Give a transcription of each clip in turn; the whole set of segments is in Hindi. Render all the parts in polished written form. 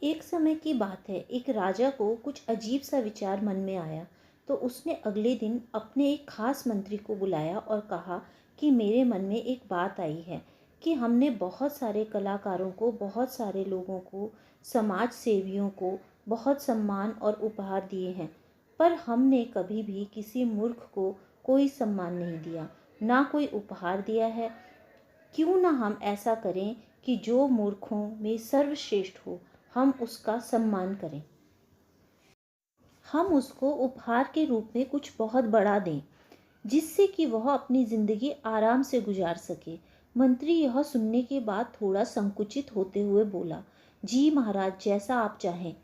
एक समय की बात है, एक राजा को कुछ अजीब सा विचार मन में आया। तो उसने अगले दिन अपने एक खास मंत्री को बुलाया और कहा कि मेरे मन में एक बात आई है कि हमने बहुत सारे कलाकारों को, बहुत सारे लोगों को, समाज सेवियों को बहुत सम्मान और उपहार दिए हैं, पर हमने कभी भी किसी मूर्ख को कोई सम्मान नहीं दिया, ना कोई उपहार दिया है। क्यों ना हम ऐसा करें कि जो मूर्खों में सर्वश्रेष्ठ हो, हम उसका सम्मान करें। हम उसको उपहार के रूप में कुछ बहुत बड़ा दें, जिससे कि वह अपनी ज़िंदगी आराम से गुजार सके। मंत्री यह सुनने के बाद थोड़ा संकुचित होते हुए बोला, जी महाराज, जैसा आप चाहें।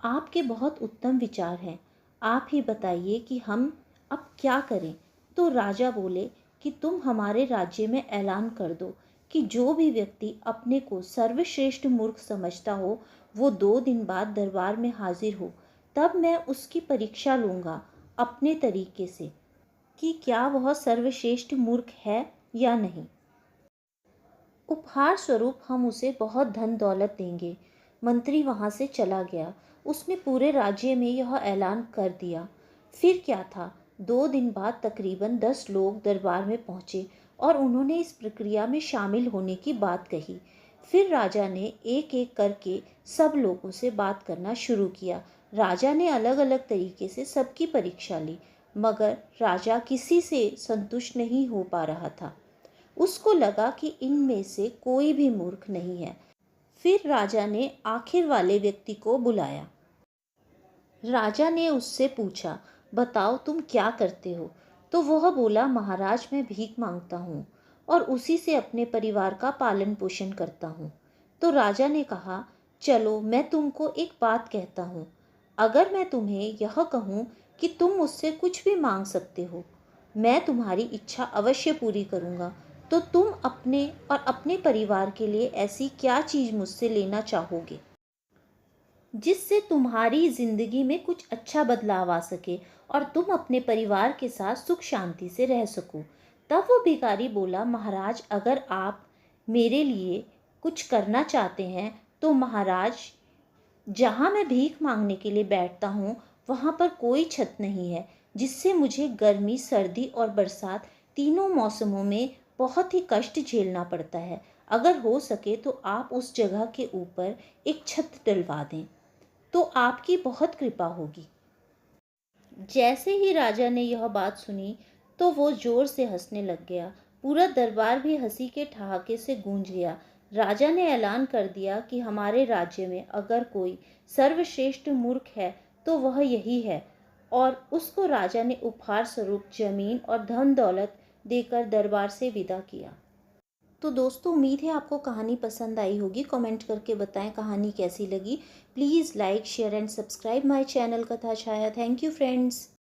आपके बहुत उत्तम विचार हैं। आप ही बताइए कि हम अब क्या करें। तो राजा बोले कि तुम हमारे राज्य में ऐलान कर दो कि जो भी व्यक्ति अपने को सर्वश्रेष्ठ मूर्ख समझता हो, वो 2 दिन बाद दरबार में हाजिर हो। तब मैं उसकी परीक्षा लूँगा अपने तरीके से कि क्या वह सर्वश्रेष्ठ मूर्ख है या नहीं। उपहार स्वरूप हम उसे बहुत धन दौलत देंगे। मंत्री वहां से चला गया। उसने पूरे राज्य में यह ऐलान कर दिया। फिर क्या था, 2 दिन बाद तकरीबन 10 लोग दरबार में पहुंचे और उन्होंने इस प्रक्रिया में शामिल होने की बात कही। फिर राजा ने एक एक करके सब लोगों से बात करना शुरू किया। राजा ने अलग अलग तरीके से सबकी परीक्षा ली, मगर राजा किसी से संतुष्ट नहीं हो पा रहा था। उसको लगा कि इनमें से कोई भी मूर्ख नहीं है। फिर राजा ने आखिर वाले व्यक्ति को बुलाया। राजा ने उससे पूछा, बताओ तुम क्या करते हो। तो वह बोला, महाराज, मैं भीख मांगता हूँ और उसी से अपने परिवार का पालन पोषण करता हूँ। तो राजा ने कहा, चलो मैं तुमको एक बात कहता हूँ। अगर मैं तुम्हें यह कहूँ कि तुम मुझसे कुछ भी मांग सकते हो, मैं तुम्हारी इच्छा अवश्य पूरी करूँगा। तो तुम अपने और अपने परिवार के लिए ऐसी क्या चीज़ मुझसे लेना चाहोगे जिससे तुम्हारी ज़िंदगी में कुछ अच्छा बदलाव आ सके और तुम अपने परिवार के साथ सुख शांति से रह सको। तब वो भिखारी बोला, महाराज, अगर आप मेरे लिए कुछ करना चाहते हैं तो महाराज, जहाँ मैं भीख मांगने के लिए बैठता हूँ वहाँ पर कोई छत नहीं है, जिससे मुझे गर्मी, सर्दी और बरसात तीनों मौसमों में बहुत ही कष्ट झेलना पड़ता है। अगर हो सके तो आप उस जगह के ऊपर एक छत डलवा दें तो आपकी बहुत कृपा होगी। जैसे ही राजा ने यह बात सुनी तो वो जोर से हंसने लग गया। पूरा दरबार भी हंसी के ठहाके से गूंज गया। राजा ने ऐलान कर दिया कि हमारे राज्य में अगर कोई सर्वश्रेष्ठ मूर्ख है तो वह यही है, और उसको राजा ने उपहार स्वरूप जमीन और धन दौलत देकर दरबार से विदा किया। तो दोस्तों, उम्मीद है आपको कहानी पसंद आई होगी। कमेंट करके बताएं कहानी कैसी लगी। Please like, share and subscribe my channel कथा छाया। Thank you friends.